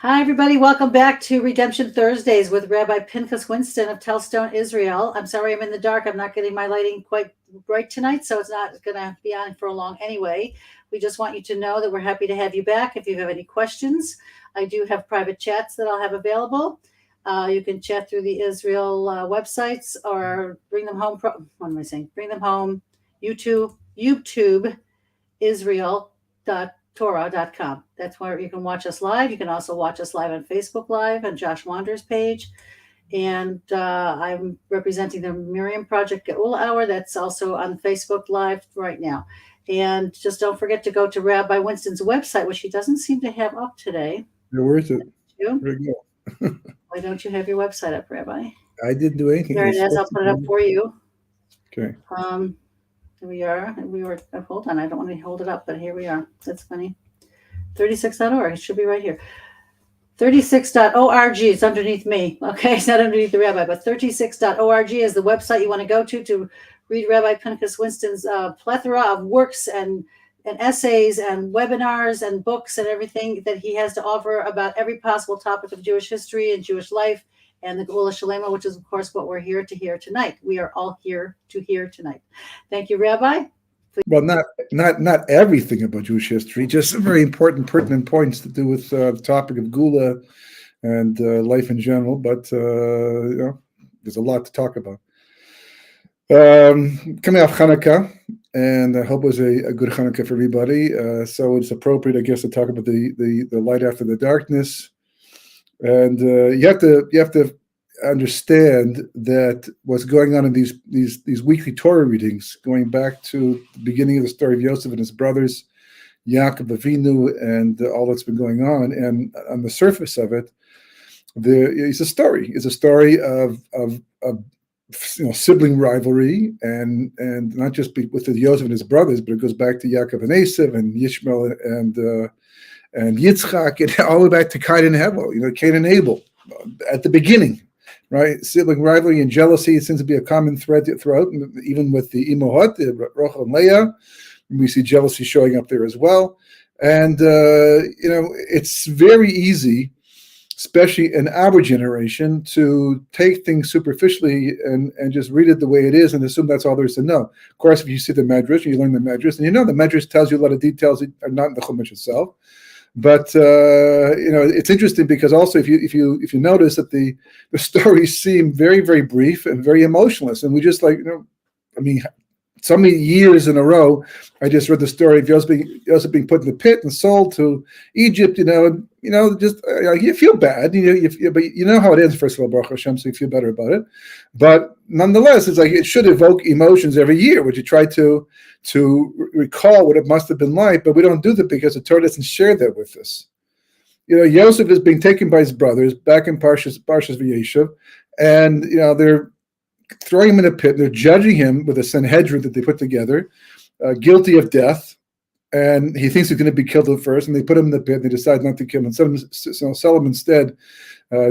Hi, everybody. Welcome back to Redemption Thursdays with Rabbi Pinchas Winston of Telstone, Israel. I'm sorry I'm in the dark. I'm not getting my lighting quite bright tonight, so it's not going to be on for long anyway. We just want you to know that we're happy to have you back. If you have any questions, I do have private chats that I'll have available. You can chat through the Israel websites or bring them home. What am I saying? Bring them home. YouTube Israel.Torah.com. That's where you can watch us live. You can also watch us live on Facebook Live on Josh Wander's page. And I'm representing the Miriam Project Geula Hour. That's also on Facebook Live right now. And just don't forget to go to Rabbi Winston's website, which he doesn't seem to have up today. Where is it? There you go. Why don't you have your website up, Rabbi? I didn't do anything. There it is. I'll put it up for you. Okay. Here we are. Hold on. I don't want to hold it up, but here we are. That's funny. 36.org. It should be right here. 36.org. It's underneath me. Okay. It's not underneath the rabbi, but 36.org is the website you want to go to read Rabbi Pinchas Winston's plethora of works and essays and webinars and books and everything that he has to offer about every possible topic of Jewish history and Jewish life and the Geula Shalema, which is, of course, what we're here to hear tonight. We are all here to hear tonight. Thank you, Rabbi. Please. Well, not everything about Jewish history, just some very important, pertinent points to do with the topic of Geula and life in general. But there's a lot to talk about. Coming off Hanukkah, and I hope it was a good Hanukkah for everybody. So it's appropriate, I guess, to talk about the light after the darkness. And you have to understand that what's going on in these weekly Torah readings, going back to the beginning of the story of Yosef and his brothers, Yaakov Avinu, and all that's been going on. And on the surface of it, it's a story. It's a story of sibling rivalry, and not just with Yosef and his brothers, but it goes back to Yaakov and Esav and Yishmael and Yitzchak, and all the way back to Cain and Hevel, Cain and Abel, at the beginning, right? Sibling rivalry and jealousy seems to be a common thread throughout, even with the Imohot, Rachel and Leah. We see jealousy showing up there as well. And, it's very easy, especially in our generation, to take things superficially and just read it the way it is and assume that's all there is to know. Of course, if you see the Medrash, you learn the Medrash, and the Medrash tells you a lot of details that are not in the Chumash itself. But it's interesting because also if you notice that the stories seem very, very brief and very emotionless, and we just so many years in a row, I just read the story of Joseph being put in the pit and sold to Egypt. You feel bad, but you know how it ends. First of all, Baruch Hashem, so you feel better about it. But nonetheless, it's like it should evoke emotions every year, which you try to recall what it must have been like. But we don't do that because the Torah doesn't share that with us. Yosef is being taken by his brothers back in Parshas Vayeshev, and they're throwing him in a pit. They're judging him with a Sanhedrin that they put together, guilty of death, and he thinks he's going to be killed at first. And they put him in the pit. And they decide not to kill him and sell him instead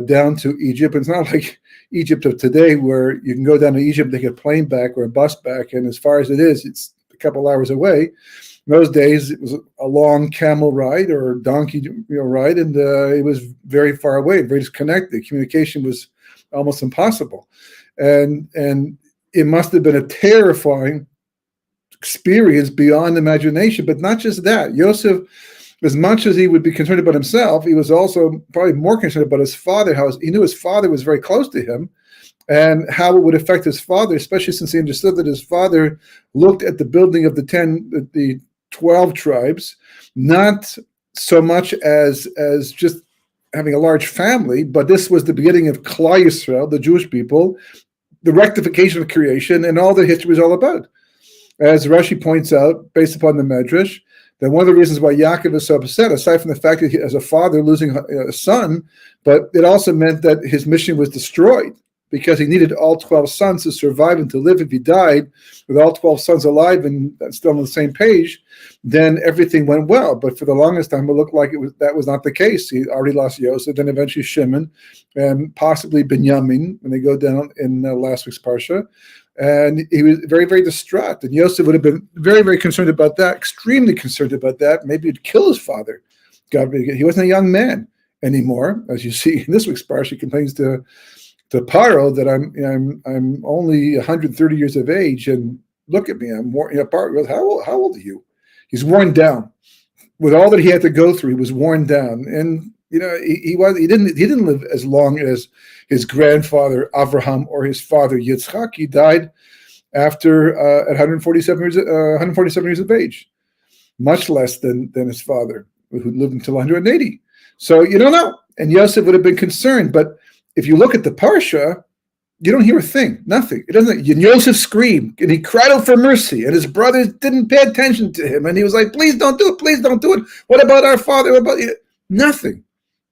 down to Egypt. And it's not like Egypt of today, where you can go down to Egypt, take a plane back or a bus back, and as far as it is, it's a couple hours away. In those days, it was a long camel ride or donkey ride, and it was very far away, very disconnected. Communication was almost impossible. And it must have been a terrifying experience beyond imagination. But not just that. Yosef, as much as he would be concerned about himself, he was also probably more concerned about his father. How he knew his father was very close to him, and how it would affect his father, especially since he understood that his father looked at the building of the 12 tribes, not so much as just having a large family, but this was the beginning of Klal Yisrael, the Jewish people, the rectification of creation, and all the history is all about. As Rashi points out, based upon the Medrash, that one of the reasons why Yaakov is so upset, aside from the fact that he, as a father losing a son, but it also meant that his mission was destroyed because he needed all 12 sons to survive and to live. If he died with all 12 sons alive and still on the same page, then everything went well. But for the longest time, it looked like that was not the case. He already lost Yosef, then eventually Shimon, and possibly Binyamin when they go down in last week's Parsha. And he was very, very distraught. And Yosef would have been very, very concerned about that, extremely concerned about that. Maybe he'd kill his father. God, he wasn't a young man. anymore. As you see in this week's parsha, he complains to Paro that I'm only 130 years of age, and look at me, I'm worn. Paro goes, how old are you? He's worn down with all that he had to go through. He was worn down, and he didn't live as long as his grandfather Avraham or his father Yitzchak. He died after at 147 years of age, much less than his father, who lived until 180. So you don't know. And Yosef would have been concerned, but if you look at the parsha, you don't hear a thing, nothing. It doesn't. And Yosef screamed, and he cried out for mercy, and his brothers didn't pay attention to him, and he was like, "Please don't do it! Please don't do it! What about our father? What about you?" Nothing.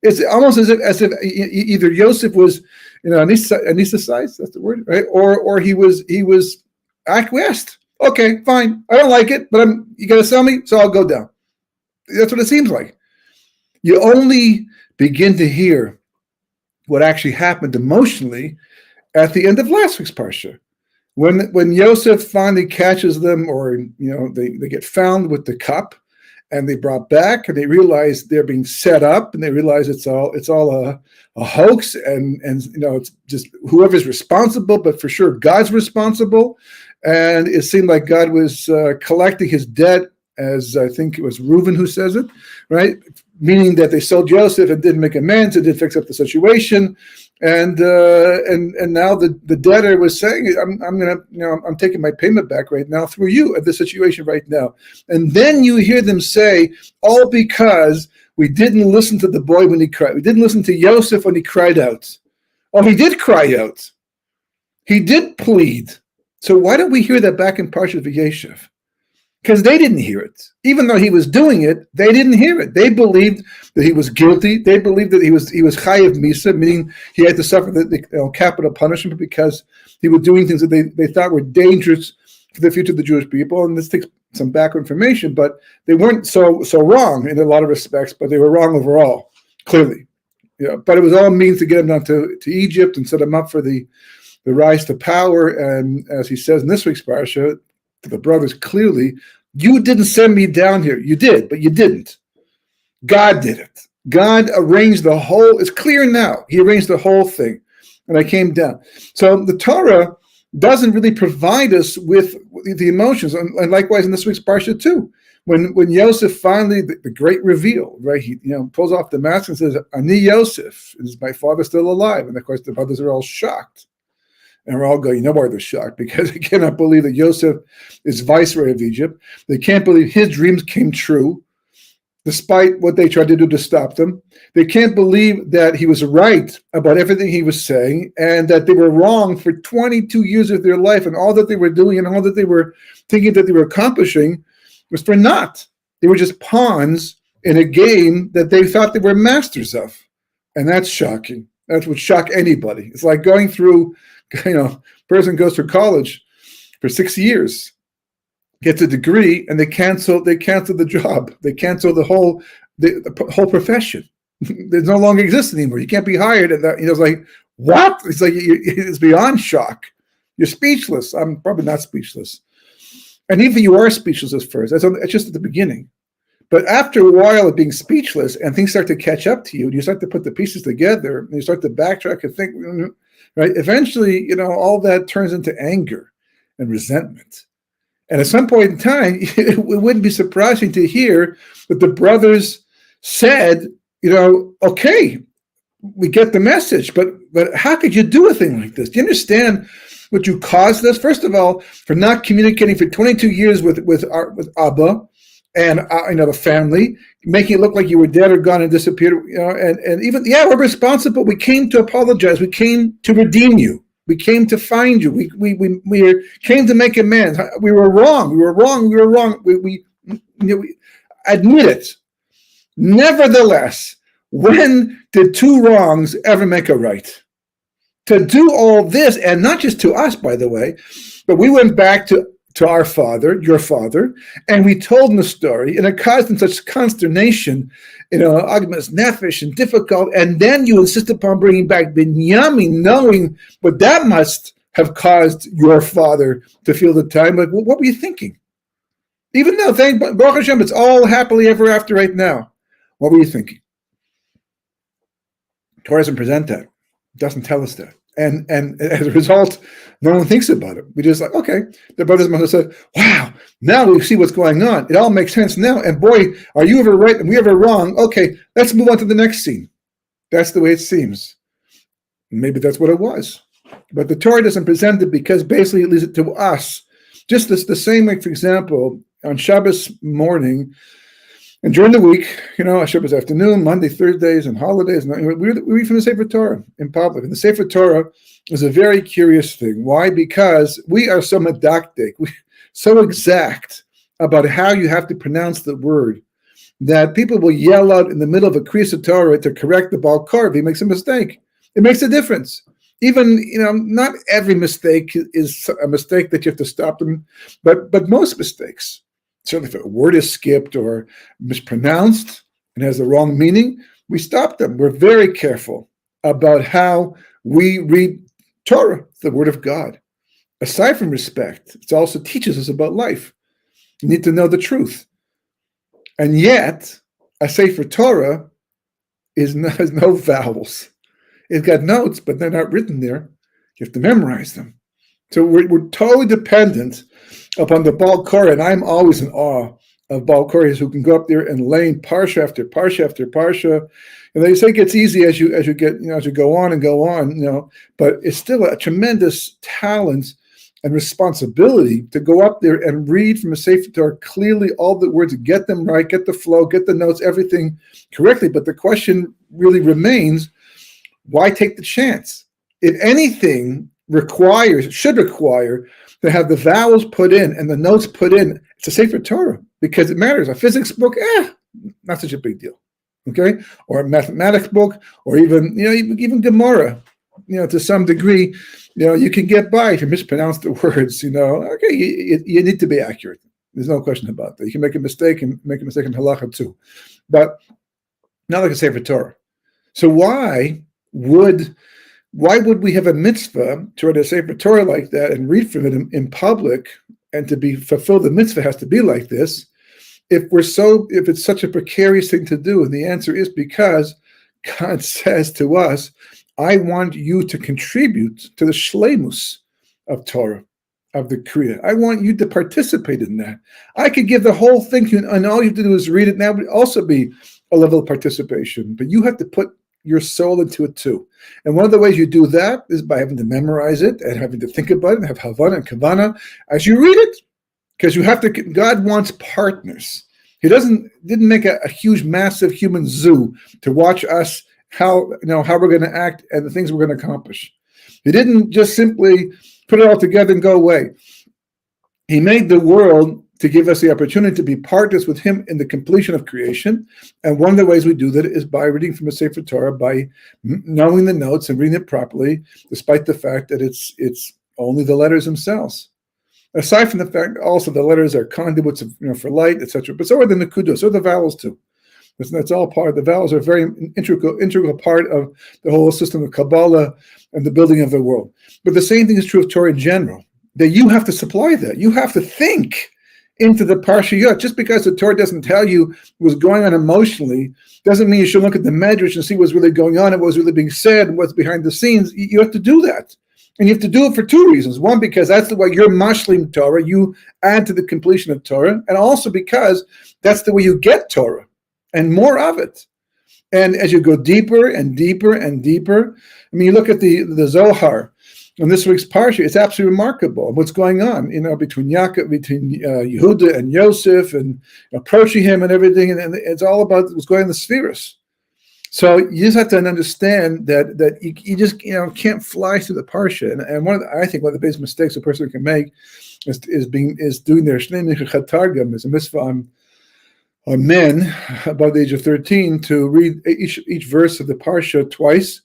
It's almost as if either Yosef was, anesthetized. That's the word, right? Or he was acquiesced. Okay, fine. I don't like it, but you got to sell me, so I'll go down. That's what it seems like. You only begin to hear what actually happened emotionally at the end of last week's parsha, when Yosef finally catches them, or they get found with the cup, and they brought back, and they realize they're being set up, and they realize it's all a hoax, and it's just whoever's responsible, but for sure God's responsible, and it seemed like God was collecting his debt, as I think it was Reuben who says it, right? Meaning that they sold Joseph and didn't make amends, and didn't fix up the situation, and now the debtor was saying, I'm taking my payment back right now through you at this situation right now. And then you hear them say, all because we didn't listen to the boy when he cried. We didn't listen to Yosef when he cried out. Oh, he did cry out. He did plead. So why don't we hear that back in Parshat Vayeshev? Because they didn't hear it. Even though he was doing it, they didn't hear it. They believed that he was guilty. They believed that he was chayav misa, meaning he had to suffer the capital punishment because he was doing things that they thought were dangerous for the future of the Jewish people. And this takes some background information, but they weren't so wrong in a lot of respects, but they were wrong overall, clearly. But it was all means to get him down to Egypt and set him up for the rise to power. And as he says in this week's parsha, to the brothers, clearly, you didn't send me down here. You did, but you didn't. God did it. God arranged the whole, it's clear now. He arranged the whole thing. And I came down. So the Torah doesn't really provide us with the emotions. And likewise in this week's parsha too. When Yosef finally, the great reveal, right? He pulls off the mask and says, Ani Yosef, is my father still alive? And of course the brothers are all shocked. And we're all going, why they're shocked, because they cannot believe that Yosef is viceroy of Egypt. They can't believe his dreams came true, despite what they tried to do to stop them. They can't believe that he was right about everything he was saying, and that they were wrong for 22 years of their life, and all that they were doing and all that they were thinking that they were accomplishing was for naught. They were just pawns in a game that they thought they were masters of. And that's shocking. That would shock anybody. It's like going through, person goes through college for 6 years, gets a degree, and they cancel the job. They cancel the whole profession. It no longer exists anymore. You can't be hired. And it's like, what? It's like, it's beyond shock. You're speechless. I'm probably not speechless. And even if you are speechless at first, it's just at the beginning. But after a while of being speechless and things start to catch up to you, and you start to put the pieces together, and you start to backtrack and think, right? Eventually, all that turns into anger and resentment. And at some point in time, it wouldn't be surprising to hear that the brothers said, okay, we get the message, but how could you do a thing like this? Do you understand what you caused us? First of all, for not communicating for 22 years with Abba and the family, making it look like you were dead or gone and disappeared, and even, we're responsible. We came to apologize. We came to redeem you. We came to find you. We came to make amends. We were wrong. We were wrong. We were wrong. We admit it. Nevertheless, when did two wrongs ever make a right? To do all this, and not just to us, by the way, but we went back to our father, your father, and we told him the story, and it caused him such consternation, agmas nefesh, and difficult, and then you insist upon bringing back Binyamin, knowing what that must have caused your father to feel the time. Like, what were you thinking? Even though, Baruch Hashem, it's all happily ever after right now. What were you thinking? Torah doesn't present that. It doesn't tell us that. And as a result, no one thinks about it. We just like, okay, the brothers and sisters said, wow, now we see what's going on. It all makes sense now. And boy, are you ever right and we ever wrong? Okay, let's move on to the next scene. That's the way it seems. Maybe that's what it was. But the Torah doesn't present it because basically it leaves it to us. Just the same way, for example, on Shabbos morning, and during the week, Shabbos afternoon, Monday, Thursdays, and holidays, and we read from the Sefer Torah in public. And the Sefer Torah is a very curious thing. Why? Because we are so medactic, so exact about how you have to pronounce the word, that people will yell out in the middle of a Kriyas Torah to correct the Baal Korah if he makes a mistake. It makes a difference. Even, not every mistake is a mistake that you have to stop them, but most mistakes. Certainly if a word is skipped or mispronounced and has the wrong meaning, we stop them. We're very careful about how we read Torah, the word of God. Aside from respect, it also teaches us about life. You need to know the truth. And yet, a Sefer Torah has no vowels. It's got notes, but they're not written there. You have to memorize them. So we're totally dependent upon the Baal Korah, and I'm always in awe of Baal Korahs who can go up there and lane parsha after parsha after parsha. And they say it gets easy as you go on, but it's still a tremendous talent and responsibility to go up there and read from a Sefer Torah clearly all the words, get them right, get the flow, get the notes, everything correctly. But the question really remains, why take the chance? If anything should require to have the vowels put in and the notes put in, it's a Sefer Torah because it matters. A physics book, not such a big deal, okay? Or a mathematics book, or even Gemara, to some degree, you can get by if you mispronounce the words, okay, you need to be accurate. There's no question about that. You can make a mistake in halacha too, but not like a Sefer Torah. So why would we have a mitzvah to write a Sefer Torah like that and read from it in public, and to be fulfilled the mitzvah has to be like this, if it's such a precarious thing to do? And the answer is because God says to us, I want you to contribute to the shleimus of Torah, of the Kriya. I want you to participate in that. I could give the whole thing to you, and all you have to do is read it. Now would also be a level of participation, but you have to put your soul into it too. And one of the ways you do that is by having to memorize it and having to think about it and have havana and kavana as you read it. Because God wants partners. He didn't make a huge, massive human zoo to watch us how we're going to act and the things we're going to accomplish. He didn't just simply put it all together and go away. He made the world to give us the opportunity to be partners with him in the completion of creation. And one of the ways we do that is by reading from a Sefer Torah, by knowing the notes and reading it properly, despite the fact that it's only the letters themselves. Aside from the fact also the letters are conduits of, for light, etc. But so are the nekudos, so are the vowels too. That's all part. The vowels are a very integral part of the whole system of Kabbalah and the building of the world. But the same thing is true of Torah in general, that you have to supply that. You have to think into the parshiyot. Just because the Torah doesn't tell you what's going on emotionally doesn't mean you should look at the medrash and see what's really going on and what's really being said and what's behind the scenes. You have to do that. And you have to do it for two reasons. One, because that's the way you're mashlim Torah. You add to the completion of Torah. And also because that's the way you get Torah and more of it. And as you go deeper and deeper and deeper, you look at the Zohar in this week's parsha, it's absolutely remarkable what's going on, between Yehuda and Yosef and approaching him and everything. And it's all about what's going on in the spheres. So you just have to understand that you just can't fly through the parsha. And I think one of the biggest mistakes a person can make is doing their shnei nichachat targum, is a mitzvah on men above the age of 13 to read each verse of the parsha twice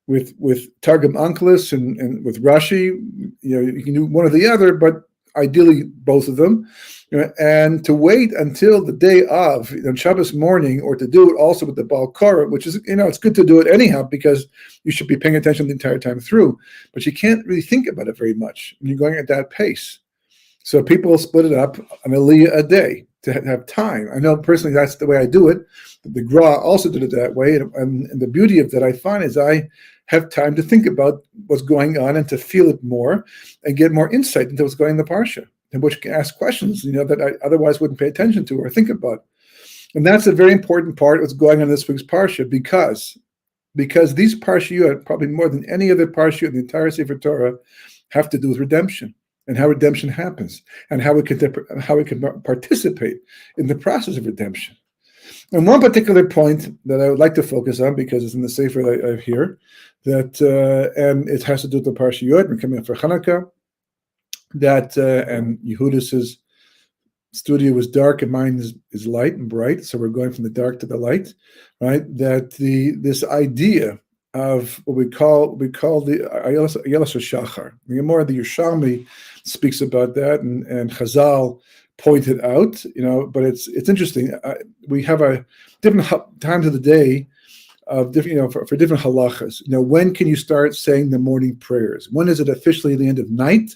with targum onkelos and with Rashi. You can do one or the other, but ideally both of them. And to wait until the day of Shabbos morning, or to do it also with the Baal Korah, which is, it's good to do it anyhow because you should be paying attention the entire time through, but you can't really think about it very much when you're going at that pace. So people split it up an aliyah a day. to have time. I know personally that's the way I do it. The Gra also did it that way, and the beauty of that I find is I have time to think about what's going on and to feel it more and get more insight into what's going on in the Parsha, and which can ask questions, that I otherwise wouldn't pay attention to or think about. And that's a very important part of what's going on in this week's Parsha, because these Parshiyot, probably more than any other Parsha in the entire Sefer Torah, have to do with redemption and how redemption happens and how we can participate in the process of redemption. And one particular point that I would like to focus on, because it's in the Sefer that I have here, that and it has to do with the Parshiyot. We're coming up for Hanukkah. That and Yehudis's studio was dark and mine is light and bright, so we're going from the dark to the light, right? That this idea of what we call the Yelas Shachar. The Gemara, the Yerushalmi, speaks about that, and Chazal pointed out, but it's interesting. We have a different times of the day of different, for different halachas. When can you start saying the morning prayers? When is it officially the end of night?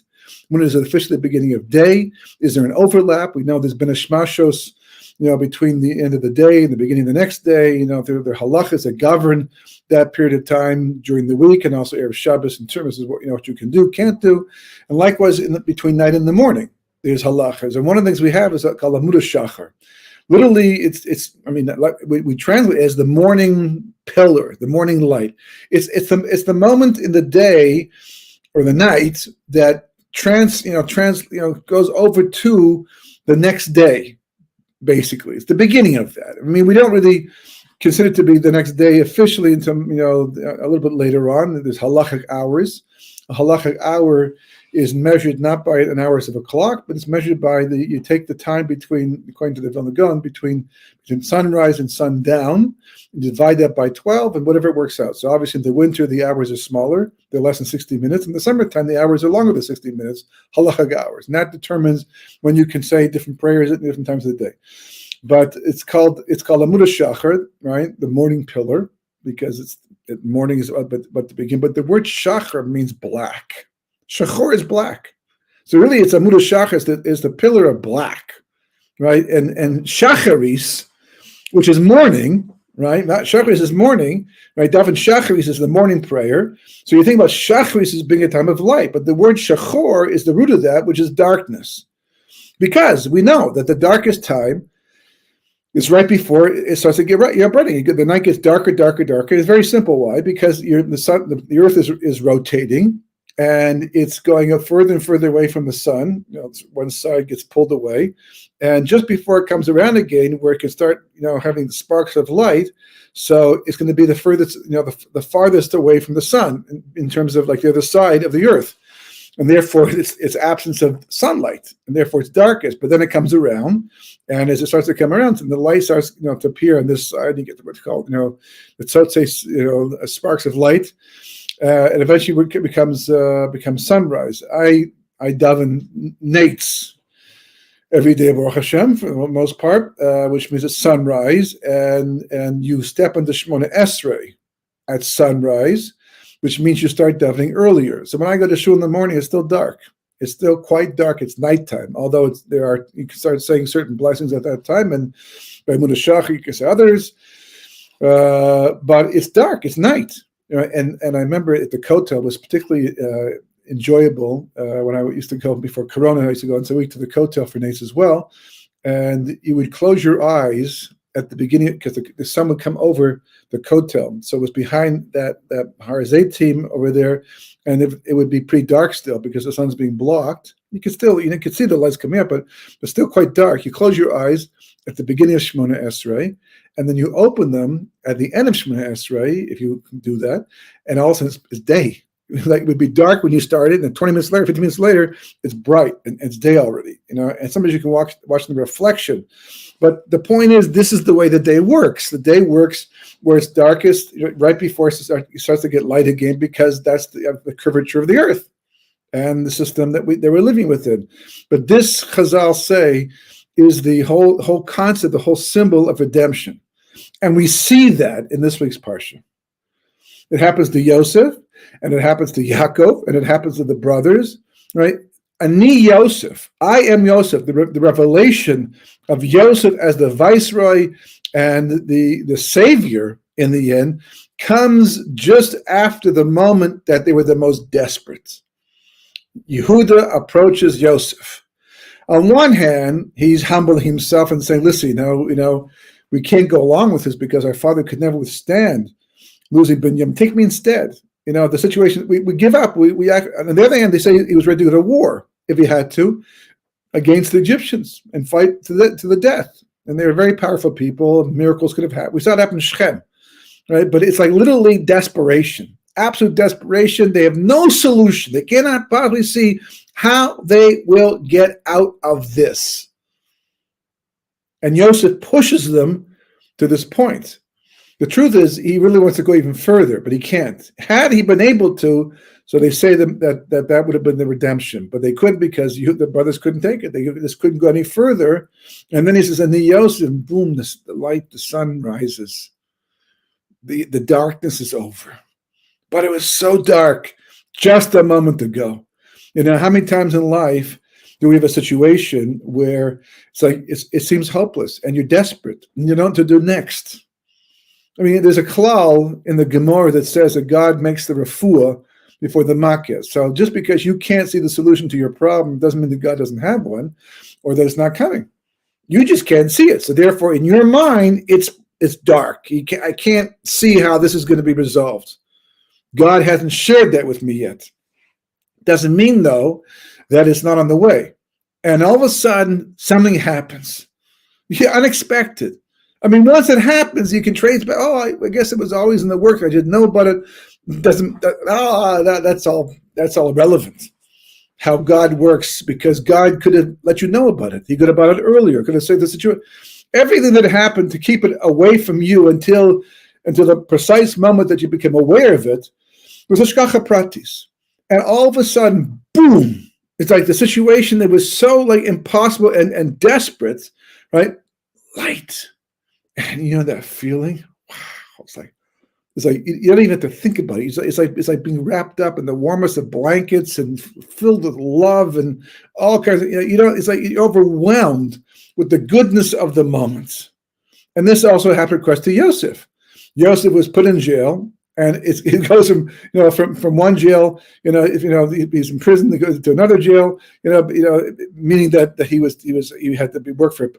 When is it officially the beginning of day? Is there an overlap? We know there's been a shmashos, between the end of the day and the beginning of the next day. There are halachas that govern that period of time during the week, and also Erev Shabbos in terms of what you can do, can't do, and likewise between night and the morning, there's halachas. And one of the things we have is called Amud Shachar. Literally, we translate it as the morning pillar, the morning light. It's the moment in the day or the night that goes over to the next day. Basically, it's the beginning of that. We don't really consider it to be the next day officially until a little bit later on. There's halachic hours. A halachic hour is measured not by an hours of a clock, but it's measured by you take the time between, according to the Vilna Gaon, between sunrise and sundown, and divide that by 12, and whatever it works out. So obviously in the winter, the hours are smaller. They're less than 60 minutes. In the summertime, the hours are longer than 60 minutes, halachic hours. And that determines when you can say different prayers at different times of the day. But it's called Amud Shachar, right? The morning pillar, because morning is but to begin. But the word Shachar means black. Shachor is black. So really it's Amud Shachar is the pillar of black, right? And Shacharis, which is morning, right? Not Shacharis is morning, right? Daven Shacharis is the morning prayer. So you think about Shacharis as being a time of light, but the word Shachor is the root of that, which is darkness. Because we know that the darkest time is right before it starts to get bright. The night gets darker, darker, darker. It's very simple. Why? Because the earth is rotating, and it's going up further and further away from the sun. One side gets pulled away, and just before it comes around again, where it can start, having the sparks of light. So it's going to be the furthest, the farthest away from the sun in terms of like the other side of the earth, and therefore it's absence of sunlight, and therefore it's darkest. But then it comes around, and as it starts to come around, and the light starts, to appear on this side, you get what's called, the tzotze, sparks of light. And eventually it becomes sunrise. I daven nates every day, Baruch Hashem, for the most part, which means it's sunrise, and you step into Shemona Esrei at sunrise, which means you start davening earlier. So when I go to shul in the morning, it's still dark. It's still quite dark. It's nighttime, although you can start saying certain blessings at that time, and by Amud Shachar you can say others, but it's dark. It's night. And I remember at the Kotel was particularly enjoyable when I used to go before Corona. I used to go once a week to the Kotel for nights as well, and you would close your eyes at the beginning because the sun would come over the Kotel, so it was behind that Har Zaytim over there, and it would be pretty dark still because the sun's being blocked. You could still you could see the lights coming up, but still quite dark. You close your eyes at the beginning of Shemona Esrei, and then you open them at the end of Shemona Esrei, if you can do that, and all of a sudden it's day. Like it would be dark when you started, and then 20 minutes later, 15 minutes later, it's bright and it's day already. And sometimes you can watch the reflection. But the point is, this is the way the day works. The day works where it's darkest right before it starts to get light again, because that's the curvature of the earth and the system that we're living within. But this, Chazal say, is the whole concept, the whole symbol of redemption. And we see that in this week's Parsha. It happens to Yosef, and it happens to Yaakov, and it happens to the brothers, right? Ani Yosef, I am Yosef, the revelation of Yosef as the viceroy and the savior in the end comes just after the moment that they were the most desperate. Yehuda approaches Yosef. On one hand, he's humbling himself and saying, listen, we can't go along with this because our father could never withstand losing Binyamin. Take me instead. The situation, we give up. We act. On the other hand, they say he was ready to go to war if he had to against the Egyptians and fight to the death. And they were very powerful people. Miracles could have happened. We saw it happen in Shechem, right? But it's like literally desperation, absolute desperation. They have no solution. They cannot possibly see how they will get out of this. And Yosef pushes them to this point. The truth is, he really wants to go even further, but he can't. Had he been able to, so they say that would have been the redemption, but they couldn't because the brothers couldn't take it. They just couldn't go any further. And then he says, and the Yosef, and boom, the light, the sun rises. The darkness is over. But it was so dark just a moment ago. How many times in life do we have a situation where it's like it seems hopeless and you're desperate and you don't know what to do next? I mean, there's a klal in the Gemara that says that God makes the refuah before the makkah. So just because you can't see the solution to your problem doesn't mean that God doesn't have one or that it's not coming. You just can't see it. So therefore, in your mind, it's dark. I can't see how this is going to be resolved. God hasn't shared that with me yet. Doesn't mean, though, that it's not on the way. And all of a sudden, something happens. Unexpected. I mean, once it happens, you can trace back. I guess it was always in the work. I didn't know about it. That's all irrelevant. How God works, because God could have let you know about it. He could have about it earlier. Could have said the situation. Everything that happened to keep it away from you until the precise moment that you became aware of it was hashgacha pratis. And all of a sudden, boom! It's like the situation that was so like impossible and desperate, right? Light. And that feeling, wow! It's like you don't even have to think about it. It's like being wrapped up in the warmest of blankets and filled with love and all kinds of. It's like you're overwhelmed with the goodness of the moment. And this also happened, of course, to Yosef. Yosef was put in jail, and it goes from one jail. If he's in prison, he goes to another jail. Meaning that he had to work for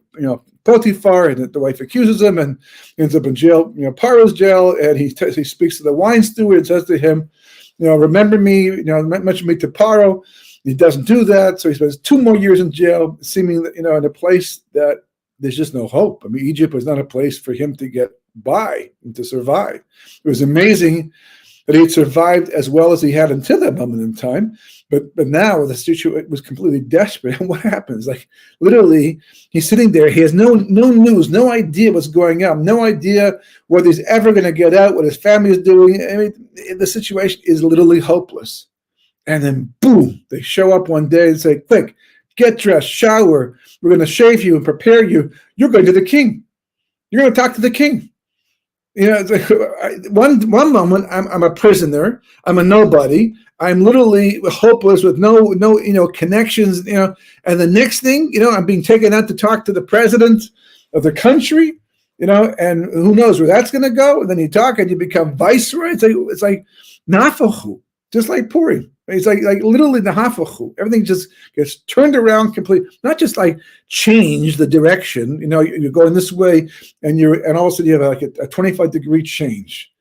Potiphar, and the wife accuses him, and ends up in jail. Paro's jail, and he speaks to the wine steward and says to him, remember me. Mention me to Paro. He doesn't do that, so he spends 2 more years in jail, seeming in a place that there's just no hope. I mean, Egypt was not a place for him to get by and to survive. It was amazing that he had survived as well as he had until that moment in time. But now the situation was completely desperate. And what happens? Like literally, he's sitting there. He has no news, no idea what's going on, no idea whether he's ever going to get out, what his family is doing. I mean, the situation is literally hopeless. And then boom, they show up one day and say, quick, get dressed, shower. We're going to shave you and prepare you. You're going to the king. You're going to talk to the king. It's like one moment I'm a prisoner. I'm a nobody. I'm literally hopeless with no connections. And the next thing, I'm being taken out to talk to the president of the country. And who knows where that's going to go. And then you talk and you become viceroy. It's like nafachu, just like Purim. It's like literally the hafachu. Everything just gets turned around completely. Not just like change the direction. You're going this way, and all of a sudden you have like a 25-degree change.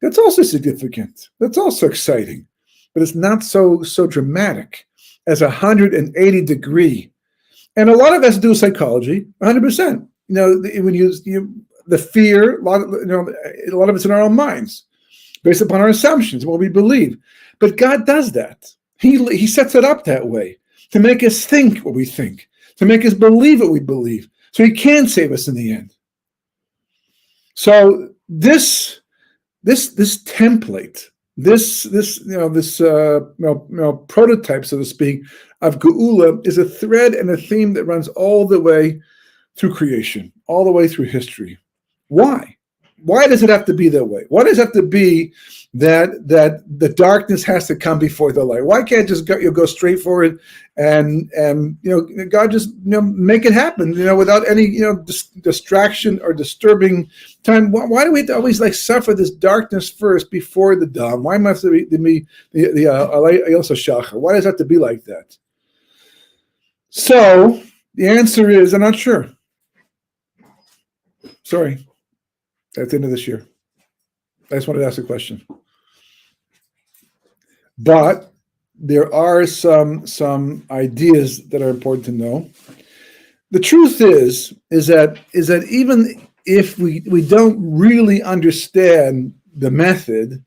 That's also significant. That's also exciting, but it's not so dramatic as 180-degree. And a lot of it has to do with psychology. 100%. When the fear, a lot of it's in our own minds, based upon our assumptions, what we believe. But God does that. He sets it up that way to make us think what we think, to make us believe what we believe, so He can save us in the end. So this template, this prototype, so to speak, of geula is a thread and a theme that runs all the way through creation, all the way through history. Why? Why does it have to be that way? Why does it have to be that the darkness has to come before the light? Why can't just go straight for it and God just make it happen without any distraction or disturbing time? Why do we have to always suffer this darkness first before the dawn? Why must it be the Ayos Shachar? Why does it have to be like that? So the answer is I'm not sure. Sorry. At the end of this year. I just wanted to ask a question. But there are some ideas that are important to know. The truth is that even if we don't really understand the method,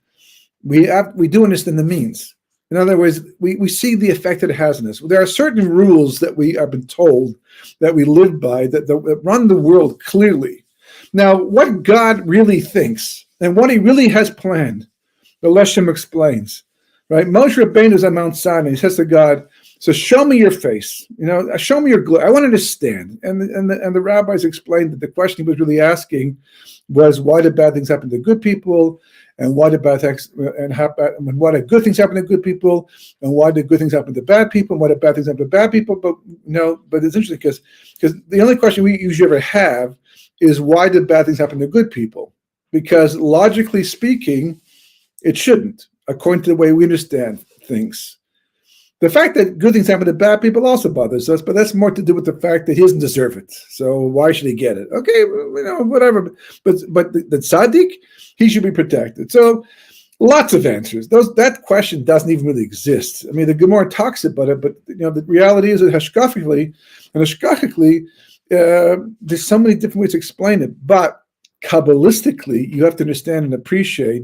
we do understand the means. In other words, we see the effect that it has on us. There are certain rules that we have been told that we live by that run the world clearly. Now, what God really thinks and what he really has planned, the Leshem explains, right? Moshe Rabbeinu is on Mount Sinai. He says to God, so show me your face, show me your glory. I want to understand. And the rabbis explained that the question he was really asking was, why did bad things happen to good people? And why did good things happen to good people? And why did good things happen to bad people? And why did bad things happen to bad people? But it's interesting because the only question we usually ever have is, why did bad things happen to good people? Because logically speaking, it shouldn't, according to the way we understand things. The fact that good things happen to bad people also bothers us, but that's more to do with the fact that he doesn't deserve it. So why should he get it? Okay, whatever. But the tzaddik, he should be protected. So lots of answers. That question doesn't even really exist. I mean, the Gemara talks about it, but the reality is that hashkachically, there's so many different ways to explain it. But Kabbalistically, you have to understand and appreciate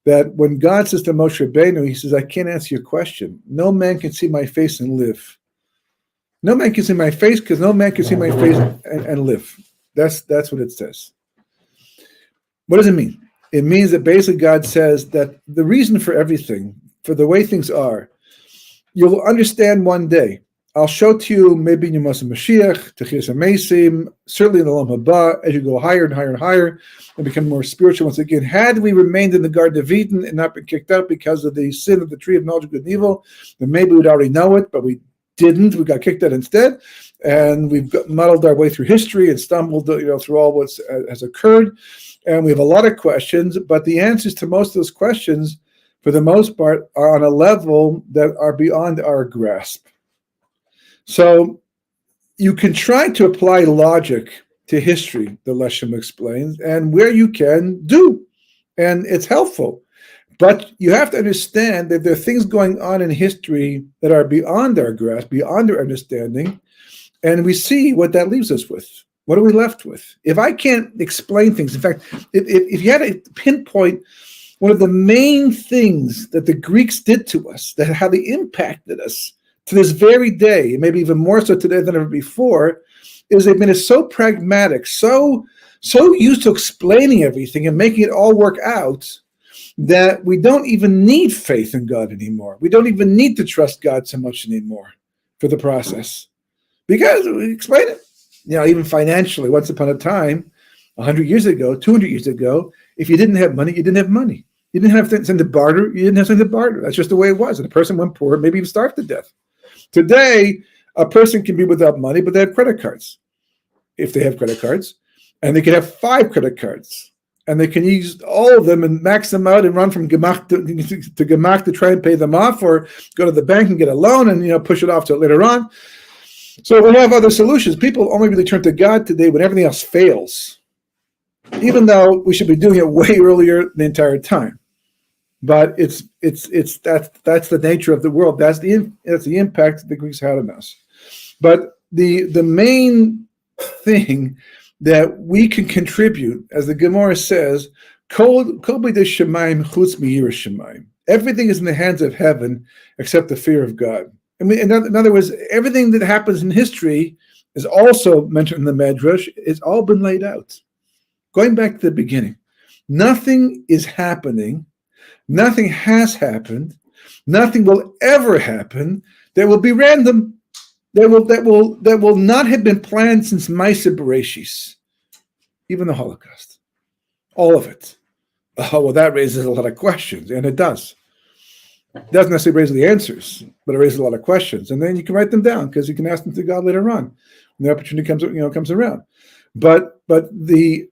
that when God says to Moshe Rabbeinu, he says, I can't answer your question. No man can see my face and live. No man can see my face because no man can see my face and live. That's what it says. What does it mean? It means that basically God says that the reason for everything, for the way things are, you'll understand one day. I'll show to you maybe in Mashiach, Techiyas HaMeisim, certainly in the Olam Haba, as you go higher and higher and higher and become more spiritual once again. Had we remained in the Garden of Eden and not been kicked out because of the sin of the tree of knowledge of good and evil, then maybe we'd already know it, but we didn't. We got kicked out instead. And we've muddled our way through history and stumbled through all what has occurred. And we have a lot of questions, but the answers to most of those questions, for the most part, are on a level that are beyond our grasp. So you can try to apply logic to history, the Leshem explains, and where you can, do. And it's helpful. But you have to understand that there are things going on in history that are beyond our grasp, beyond our understanding, and we see what that leaves us with. What are we left with? If I can't explain things, in fact, if you had to pinpoint one of the main things that the Greeks did to us, that how they impacted us, to this very day, and maybe even more so today than ever before, is they've been so pragmatic, so used to explaining everything and making it all work out, that we don't even need faith in God anymore. We don't even need to trust God so much anymore for the process. Because we explain it. Even financially, once upon a time, 100 years ago, 200 years ago, if you didn't have money, you didn't have money. You didn't have something to barter, you didn't have something to barter. That's just the way it was. And a person went poor, maybe even starved to death. Today, a person can be without money, but they have credit cards. If they have credit cards, and they can have 5 credit cards, and they can use all of them and max them out and run from Gemach to Gemach to try and pay them off, or go to the bank and get a loan and push it off to later on. So we have other solutions. People only really turn to God today when everything else fails, even though we should be doing it way earlier the entire time. But that's the nature of the world. That's the impact the Greeks had on us. But the main thing that we can contribute, as the Gemara says, everything is in the hands of heaven except the fear of God. I mean, in other words, everything that happens in history is also mentioned in the Medrash. It's all been laid out. Going back to the beginning, nothing is happening. Nothing has happened. Nothing will ever happen that will be random. That will not have been planned since Ma'aseh Bereshis, even the Holocaust. all of it. Oh, well, that raises a lot of questions, and it does. It doesn't necessarily raise the answers, but it raises a lot of questions. And then you can write them down because you can ask them to God later on. When the opportunity comes around. But the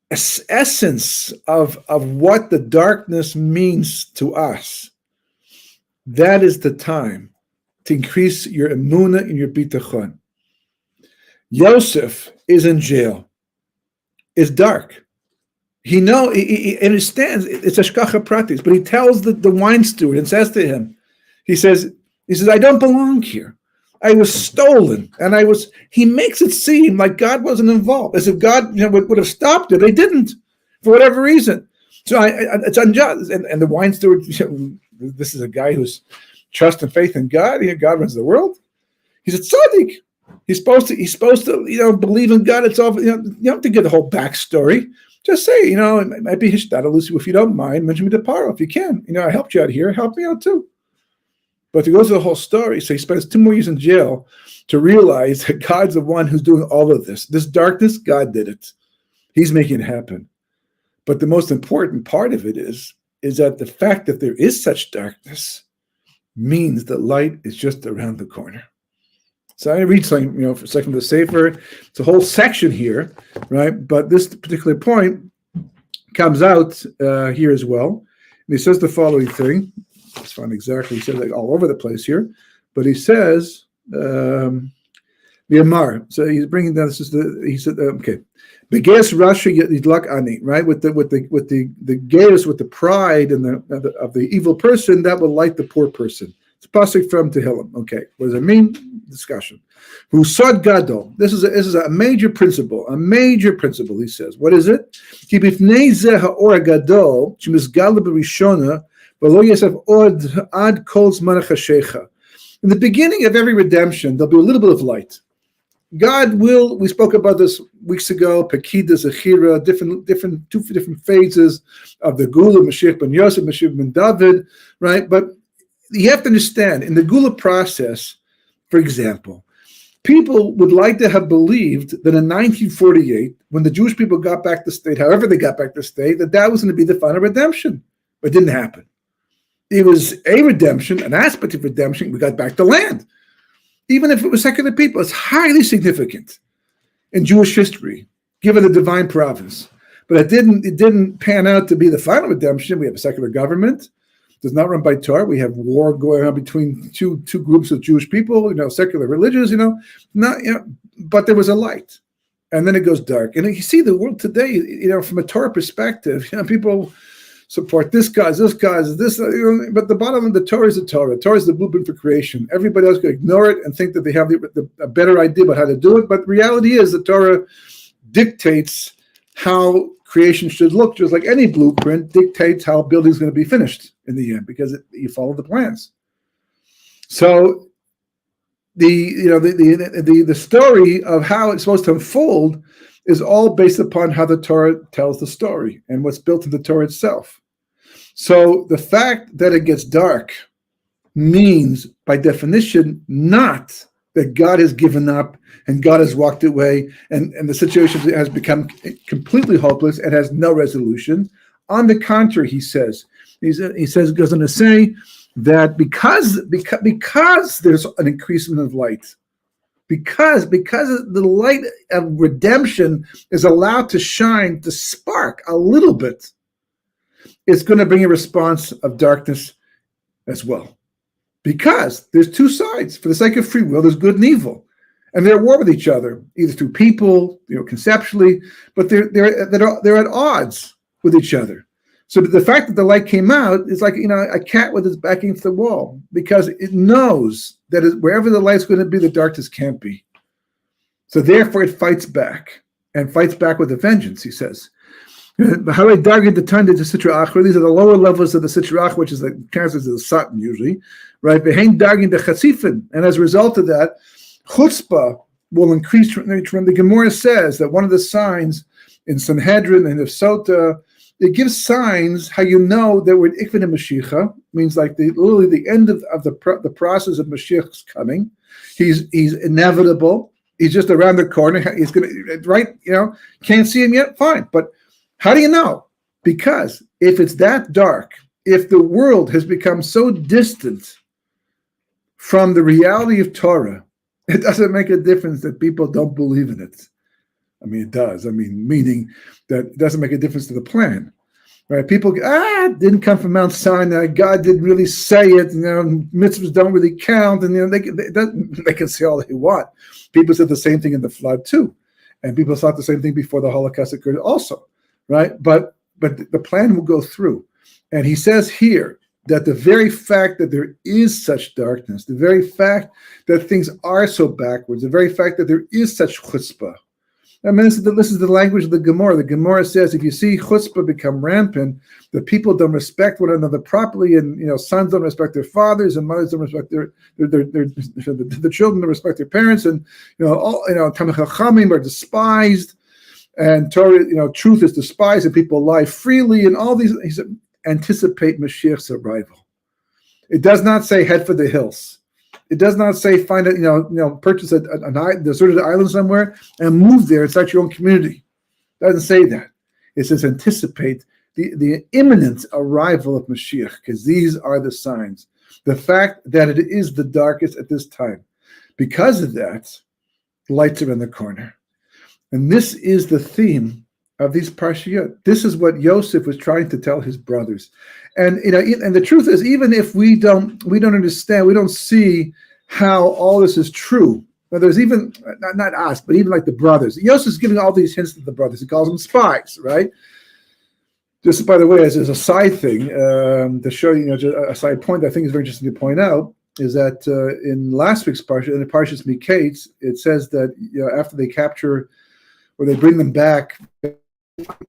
essence of what the darkness means to us, that is the time to increase your emunah and your bitachon. Yosef is in jail. It's dark. He understands it's ashkacha pratis, but he tells the wine steward and says to him, he says, I don't belong here. I was stolen, and he makes it seem like God wasn't involved, as if God would have stopped it. They didn't, for whatever reason. So it's unjust. And the wine steward, this is a guy who's trust and faith in God. God runs the world. He's a tzaddik. He's supposed to believe in God. It's all, you don't have to get the whole backstory. Just say, it might be hishtadalus, if you don't mind, mention me to Paro if you can. I helped you out here. Help me out too. But to go through the whole story, so he spends 2 more years in jail to realize that God's the one who's doing all of this. This darkness, God did it. He's making it happen. But the most important part of it is that the fact that there is such darkness means that light is just around the corner. So I read something, for a second, the Sefer. It's a whole section here, right? But this particular point comes out here as well. And he says the following thing. Let's find exactly. He says like all over the place here, but he says the Amar. So he's bringing down. He said okay. Beges Rasha Yidlak Ani, right? With the geus, with the pride and of the evil person, that will light the poor person. It's a pasuk from Tehillim. Okay, what does it mean? Discussion. Who sod gadol? This is a major principle. A major principle. He says, what is it? Ki bifnei zeh ha'or gadol shemizgal b'rishona. In the beginning of every redemption, there'll be a little bit of light. God will, we spoke about this weeks ago, Pekida, Zechira, two different phases of the geula, Mashiach ben Yosef, Mashiach ben David, right? But you have to understand, in the geula process, for example, people would like to have believed that in 1948, when the Jewish people got back to state, however they got back to state, that was going to be the final redemption. But it didn't happen. It was a redemption, an aspect of redemption. We got back to land. Even if it was secular people, it's highly significant in Jewish history, given the divine providence. But it didn't pan out to be the final redemption. We have a secular government. It's not run by Torah. We have war going on between two groups of Jewish people, secular religions, but there was a light. And then it goes dark. And you see the world today, from a Torah perspective, people support this cause, this, but the bottom of the Torah is the Torah. The Torah is the blueprint for creation. Everybody else can ignore it and think that they have a better idea about how to do it. But the reality is the Torah dictates how creation should look, just like any blueprint dictates how a building is going to be finished in the end, because you follow the plans. So the story of how it's supposed to unfold is all based upon how the Torah tells the story and what's built in the Torah itself. So the fact that it gets dark means, by definition, not that God has given up and God has walked away and the situation has become completely hopeless and has no resolution. On the contrary, he goes on to say that because there's an increasement of light, because the light of redemption is allowed to shine, to spark a little bit, it's going to bring a response of darkness as well. Because there's two sides. For the sake of free will, there's good and evil. And they're at war with each other, either through people, conceptually, but they're at odds with each other. So the fact that the light came out is like, a cat with its back against the wall, because it knows that wherever the light's going to be, the darkness can't be. So therefore it fights back, and fights back with a vengeance, he says. These are the lower levels of the Sitra Achra, which is the chances of the Satan usually, right? And as a result of that, chutzpah will increase. From the Gemara says that one of the signs in Sanhedrin and of Sota, it gives signs how you know that we're in Ikvin Mashiach, means like literally the end of the process of Mashiach's coming. He's inevitable. He's just around the corner. He's gonna can't see him yet. Fine, but How do you know? Because if it's that dark, if the world has become so distant from the reality of Torah, it doesn't make a difference that people don't believe in it. I mean, it does. I mean, meaning that it doesn't make a difference to the plan, right? People, it didn't come from Mount Sinai. God didn't really say it. Mitzvahs don't really count. And, they can say all they want. People said the same thing in the flood too. And people thought the same thing before the Holocaust occurred also, right? But the plan will go through. And he says here that the very fact that there is such darkness, the very fact that things are so backwards, the very fact that there is such chutzpah. I mean, this is the language of the Gemara. The Gemara says if you see chutzpah become rampant, that people don't respect one another properly, and sons don't respect their fathers, and mothers don't respect the children don't respect their parents, and Talmid Chachamim are despised, and Torah, truth is despised, and people lie freely, and all these. He said, anticipate Mashiach's arrival. It does not say head for the hills. It does not say find purchase a deserted island somewhere and move there and start your own community. It doesn't say that. It says anticipate the imminent arrival of Mashiach, because these are the signs. The fact that it is the darkest at this time. Because of that, lights are in the corner. And this is the theme of these parshiyot. This is what Yosef was trying to tell his brothers. And and the truth is, even if we don't understand, we don't see how all this is true. Now, there's even not us, but even like the brothers. Yosef's giving all these hints to the brothers. He calls them spies, right? Just by the way, as a side thing, to show a side point that I think is very interesting to point out, is that in last week's parsha, in the Parshas Miketz, it says that after they capture, or they bring them back,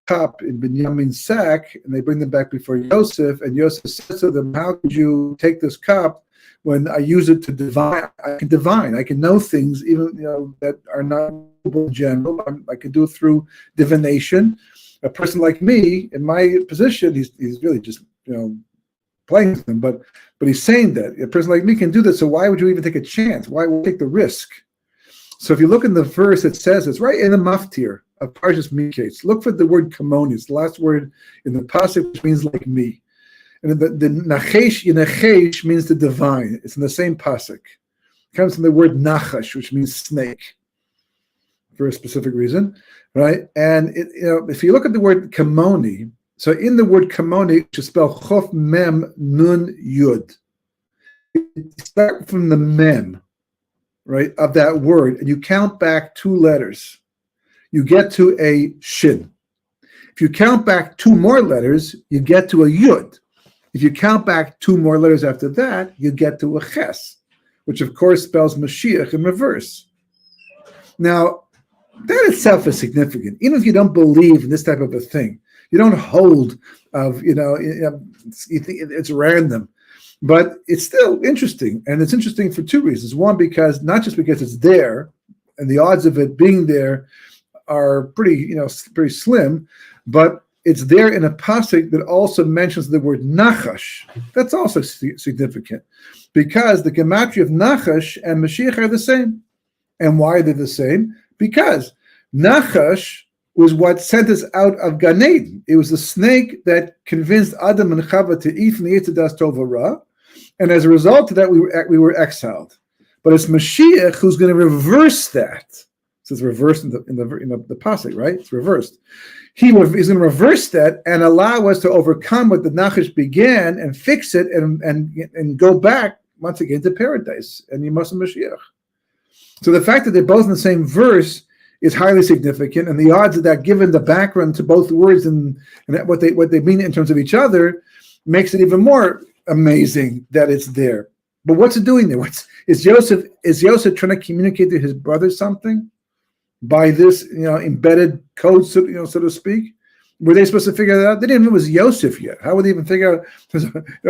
cup in Binyamin's sack, and they bring them back before Yosef, and Yosef says to them, how could you take this cup when I use it to divine? I can know things even that are not in general. I can do it through divination. A person like me, in my position, he's really just playing with them, but he's saying that a person like me can do this, so why would you even take a chance? Why would you take the risk? So if you look in the verse, it says, it's right in the maftir of Parshas Miketz. Look for the word kamoni. It's the last word in the pasuk, which means like me. And the nachesh means the divine. It's in the same pasuk. It comes from the word nachash, which means snake, for a specific reason, right? And if you look at the word kamoni, so in the word kamoni, you spell chof mem nun yud. It starts from the mem, right, of that word, and you count back 2 letters. You get to a shin. If you count back 2 more letters, you get to a yud. If you count back 2 more letters after that, you get to a ches, which of course spells Mashiach in reverse. Now, that itself is significant. Even if you don't believe in this type of a thing, you don't hold of, you think it's random, but it's still interesting. And it's interesting for 2 reasons. One, not just because it's there, and the odds of it being there are pretty slim, but it's there in a pasuk that also mentions the word nachash. That's also significant, because the gematria of nachash and Mashiach are the same. And why they're the same? Because nachash was what sent us out of Gan Eden. It was the snake that convinced Adam and Chava to eat from the Eitz Hadas Tov Ra, and as a result of that, we were exiled. But it's Mashiach who's going to reverse that. So it's reversed in the pasuk, right? It's reversed. He's going to reverse that and allow us to overcome what the Nachash began and fix it and go back once again to paradise and Yemos Mashiach. So the fact that they're both in the same verse is highly significant, and the odds of that, given the background to both words and what they mean in terms of each other, makes it even more amazing that it's there. But what's it doing there? Is Joseph trying to communicate to his brother something by this embedded code, so to speak? Were they supposed to figure that out? They didn't even know it was Yosef yet. How would they even figure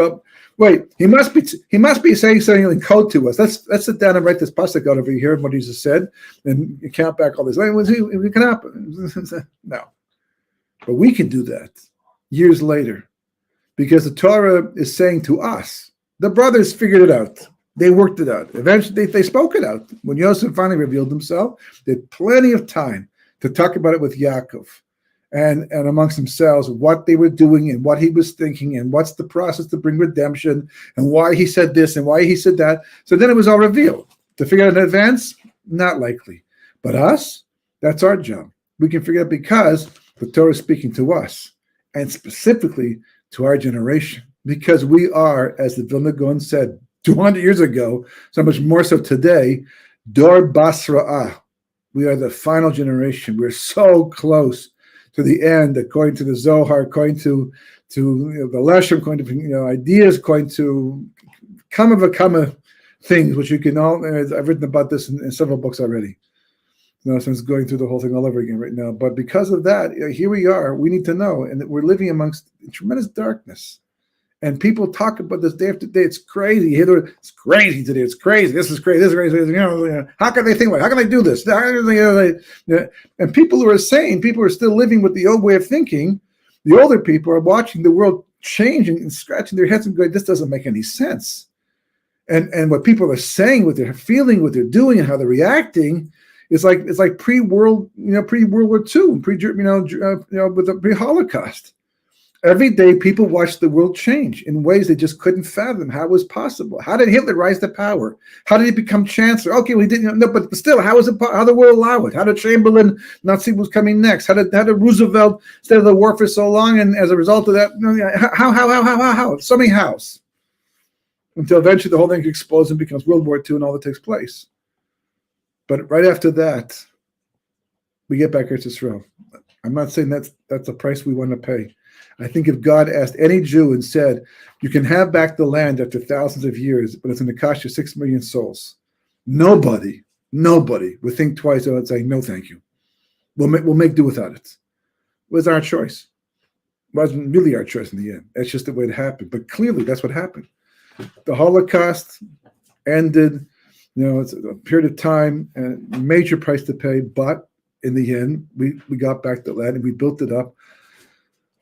out? Wait, he must be saying something in code to us. Let's sit down and write this pasuk out over here, what he just said, and you count back all this. It can happen. No, but we can do that years later, because the Torah is saying to us, the brothers figured it out. They worked it out. Eventually, they spoke it out. When Yosef finally revealed himself, they had plenty of time to talk about it with Yaakov. and amongst themselves what they were doing and what he was thinking and what's the process to bring redemption and why he said this and why he said that. So then it was all revealed. To figure out in advance, not likely. But us, that's our job. We can figure out because the Torah is speaking to us and specifically to our generation, because we are, as the Vilna Gaon said 200 years ago, so much more so today, Dor Basra'ah. We are the final generation. We're so close to the end, according to the Zohar, according to the Leshem, according to ideas, according to Kama things, which you can all. I've written about this in several books already. So it's going through the whole thing all over again right now. But because of that, here we are. We need to know, and that we're living amongst tremendous darkness. And people talk about this day after day. It's crazy. It's crazy today. It's crazy. This is crazy. This is crazy. How can they think like? How can they do this? And people who are saying, people are still living with the old way of thinking. The older people are watching the world change and scratching their heads and going, "This doesn't make any sense." And what people are saying, what they're feeling, what they're doing, and how they're reacting, is like pre-World War II, with the pre-Holocaust. Every day, people watch the world change in ways they just couldn't fathom how it was possible. How did Hitler rise to power? How did he become chancellor? Okay, we didn't know, but still, how was it? How did the world allow it? How did Chamberlain not see what was coming next? How did Roosevelt stay in the war for so long? And as a result of that, how? So many hows. Until eventually the whole thing explodes and becomes World War II and all that takes place. But right after that, we get back Eretz Yisrael. I'm not saying that's the price we want to pay. I think if God asked any Jew and said, you can have back the land after thousands of years, but it's going to cost you 6 million souls, nobody would think twice about saying, no, thank you. We'll make do without it. It was our choice. It wasn't really our choice in the end. That's just the way it happened. But clearly, that's what happened. The Holocaust ended. It's a period of time and a major price to pay. But in the end, we got back the land and we built it up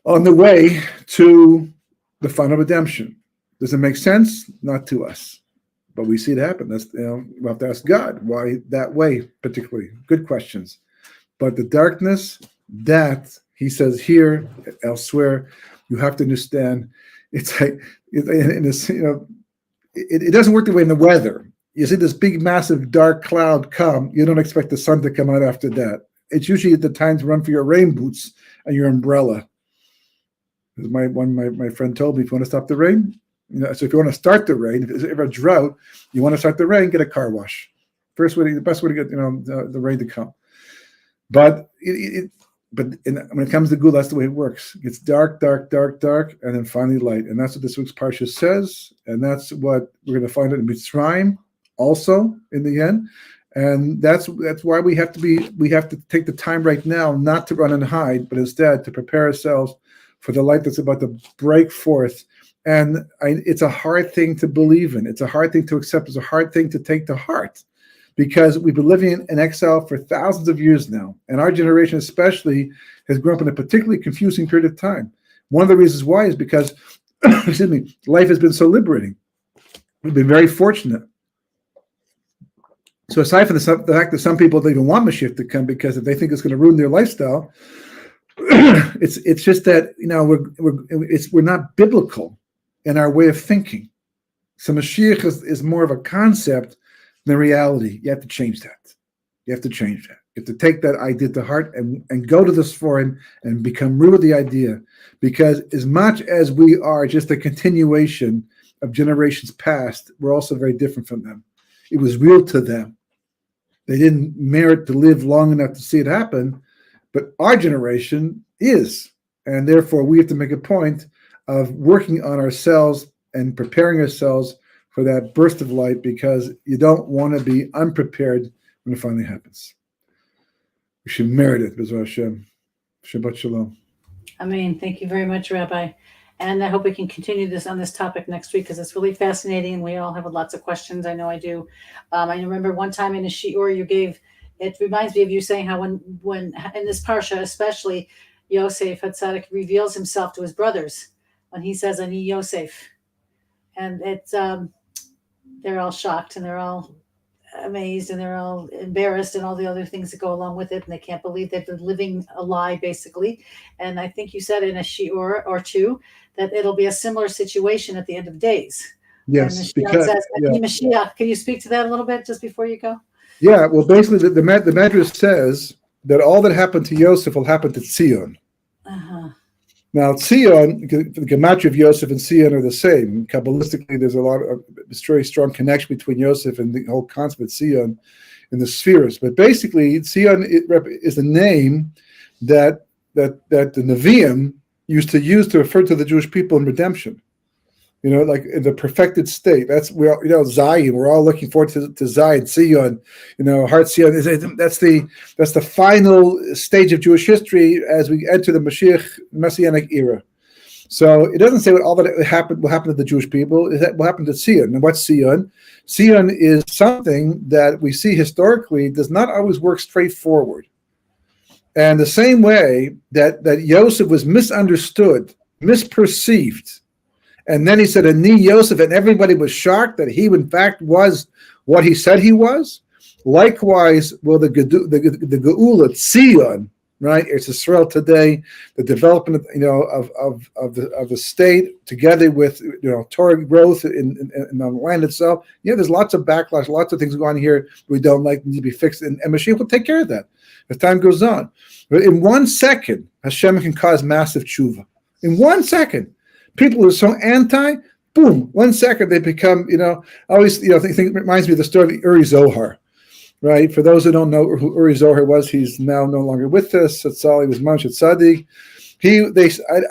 on the way to the final redemption. Does it make sense? Not to us. But we see it happen. We'll have to ask God why that way, particularly. Good questions. But the darkness, that he says here, elsewhere, you have to understand. It's like it doesn't work the way in the weather. You see this big, massive, dark cloud come. You don't expect the sun to come out after that. It's usually at the time to run for your rain boots and your umbrella. As my friend told me, if you want to stop the rain, so if you want to start the rain, if there's ever a drought, you want to start the rain, get a car wash. The best way to get the rain to come. But when it comes to geula, that's the way it works. It gets dark, dark, dark, dark, and then finally light. And that's what this week's parsha says, and that's what we're going to find out in Mitzrayim also in the end. And that's why we have to take the time right now not to run and hide, but instead to prepare ourselves for the light that's about to break forth. And it's a hard thing to believe in. It's a hard thing to accept. It's a hard thing to take to heart, because we've been living in exile for thousands of years now. And our generation especially has grown up in a particularly confusing period of time. One of the reasons why is because, life has been so liberating. We've been very fortunate. So aside from the fact that some people don't even want Mashiach to come because if they think it's going to ruin their lifestyle, it's just that we're not biblical in our way of thinking. So Mashiach is more of a concept than reality. You have to change that. You have to take that idea to heart and go to this forum and become real with the idea. Because as much as we are just a continuation of generations past, we're also very different from them. It was real to them. They didn't merit to live long enough to see it happen, but our generation is. And therefore, we have to make a point of working on ourselves and preparing ourselves for that burst of light, because you don't want to be unprepared when it finally happens. We should merit it, B'ezras Hashem. Shabbat Shalom. Amen. Thank you very much, Rabbi. And I hope we can continue this on this topic next week, because it's really fascinating and we all have lots of questions. I know I do. I remember one time in a shiur you gave, it reminds me of you saying how when in this parsha especially, Yosef Hatzadik reveals himself to his brothers when he says, Ani Yosef. And it's they're all shocked and they're all amazed and they're all embarrassed and all the other things that go along with it, and they can't believe they've been living a lie basically. And I think you said in a shiur or two that it'll be a similar situation at the end of days. Yes, Mashiach says, Mashiach, can you speak to that a little bit just before you go? Yeah, well, basically, the Medrash says that all that happened to Yosef will happen to Tzion. Uh-huh. Now, Tzion, the gematria of Yosef and Tzion are the same. Kabbalistically, there's a very strong connection between Yosef and the whole concept of Tzion in the spheres. But basically, Tzion is the name that the Nevi'im used to use to refer to the Jewish people in redemption. Like in the perfected state. That's Zion. We're all looking forward to Zion, Tzion. Heart Tzion. That's the final stage of Jewish history as we enter the Mashiach Messianic era. So it doesn't say what all that will happen to the Jewish people. It will happen to Tzion. And what's Tzion? Tzion is something that we see historically does not always work straightforward. And the same way that Yosef was misunderstood, misperceived. And then he said, Ani Yosef, and everybody was shocked that he, in fact, was what he said he was. Likewise, well, the geula, Tzion, right? It's Israel today, the development, of the state, together with, Torah growth in the land itself. Yeah, there's lots of backlash, lots of things going on here we don't like, need to be fixed, and Mashiach will take care of that as time goes on. But in 1 second, Hashem can cause massive tshuva. In 1 second. People who are so anti, boom, 1 second they become, I always, think it reminds me of the story of Uri Zohar, right? For those who don't know who Uri Zohar was, he's now no longer with us. That's all. He was Moshe Tzaddik.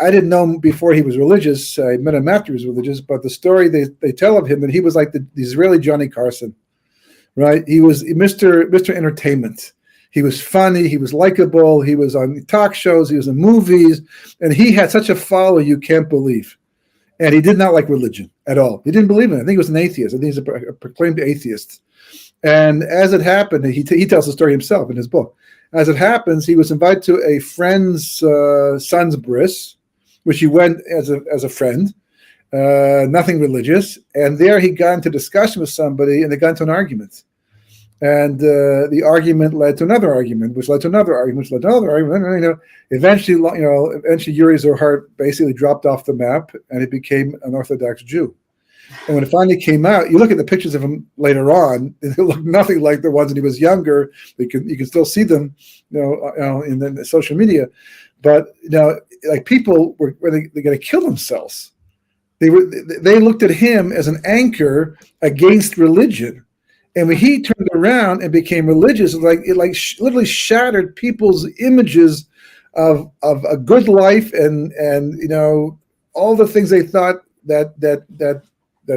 I didn't know him before he was religious. I met him after he was religious, but the story they tell of him that he was like the Israeli Johnny Carson, right? He was Mr. Entertainment. He was funny. He was likable. He was on talk shows. He was in movies. And he had such a follow you can't believe. And he did not like religion at all. He didn't believe in it. I think he was an atheist. I think he's a proclaimed atheist. And as it happened, he tells the story himself in his book. As it happens, he was invited to a friend's son's bris, which he went as a friend, nothing religious. And there he got into discussion with somebody, and they got into an argument. And the argument led to another argument, which led to another argument, which led to another argument. Eventually Uri Zohar basically dropped off the map, and he became an Orthodox Jew. And when it finally came out, you look at the pictures of him later on; they look nothing like the ones when he was younger. You can still see them, in the social media. But like people were going to kill themselves. They looked at him as an anchor against religion. And when he turned around and became religious, it literally shattered people's images of a good life and all the things they thought that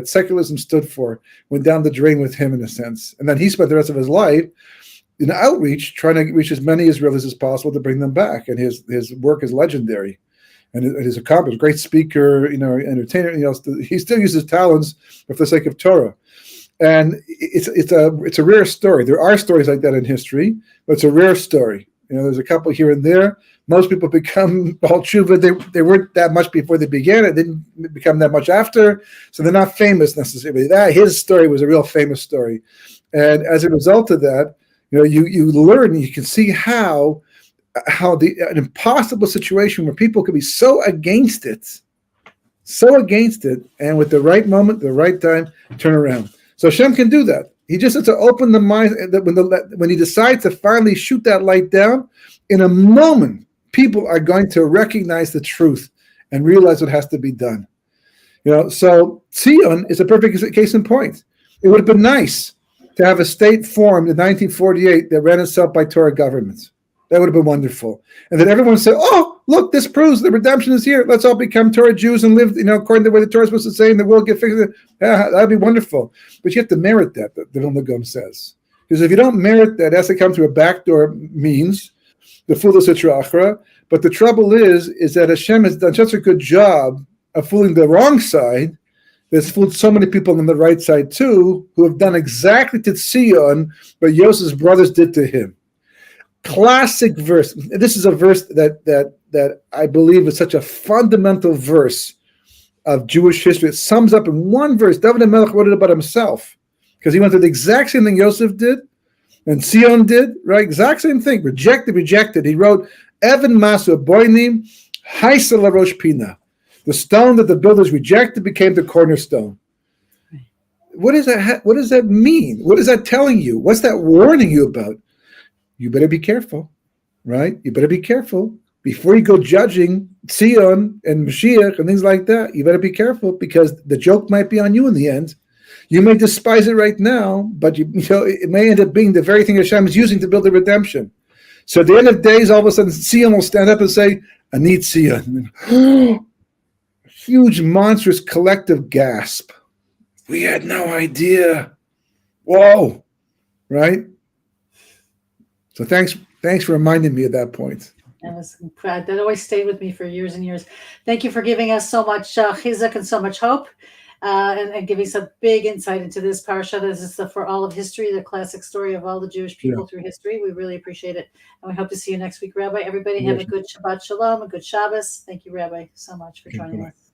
secularism stood for went down the drain with him in a sense. And then he spent the rest of his life in outreach, trying to reach as many Israelis as possible to bring them back. And his work is legendary, and his accomplishment, great speaker, entertainer. He still uses talents for the sake of Torah. And it's a rare story. There are stories like that in history, but it's a rare story. There's a couple here and there. Most people become Baal Tshuva. They weren't that much before they began. It didn't become that much after, so they're not famous necessarily. His story was a real famous story, and as a result of that, you learn. You can see how an impossible situation where people could be so against it, and with the right moment, the right time, turn around. So Hashem can do that. He just has to open the mind that when he decides to finally shoot that light down, in a moment, people are going to recognize the truth and realize what has to be done. So Tzion is a perfect case in point. It would have been nice to have a state formed in 1948 that ran itself by Torah governments. That would have been wonderful. And then everyone said, oh, look, this proves the redemption is here. Let's all become Torah Jews and live, according to the way the Torah is supposed to say, and the world get fixed. Yeah, that'd be wonderful. But you have to merit that, the Vilna Gaon says. Because if you don't merit that, it has to come through a backdoor means, the Fula Sitra Achra. But the trouble is that Hashem has done such a good job of fooling the wrong side, there's fooled so many people on the right side too, who have done exactly to Tzion what Yosef's brothers did to him. Classic verse. This is a verse that I believe is such a fundamental verse of Jewish history. It sums up in one verse. David HaMelech wrote it about himself. because he went through the exact same thing Yosef did and Sion did, right? Exact same thing. Rejected. He wrote, Evan Masu Boinim Haisa La Rosh Pina. The stone that the builders rejected became the cornerstone. What does that? What does that mean? What is that telling you? What's that warning you about? You better be careful, right? You better be careful before you go judging Sion and Mashiach and things like that. You better be careful because the joke might be on you in the end. You may despise it right now, but you know it may end up being the very thing Hashem is using to build the redemption. So at the end of days, all of a sudden, Sion will stand up and say, "I need Sion." Huge, monstrous collective gasp. We had no idea. Whoa, right? So thanks for reminding me of that point. That always stayed with me for years and years. Thank you for giving us so much chizuk and so much hope, and giving some big insight into this parasha. This is for all of history, the classic story of all the Jewish people through history. We really appreciate it, and we hope to see you next week, Rabbi. Everybody have a good Shabbat Shalom, a good Shabbos. Thank you, Rabbi, so much for joining us.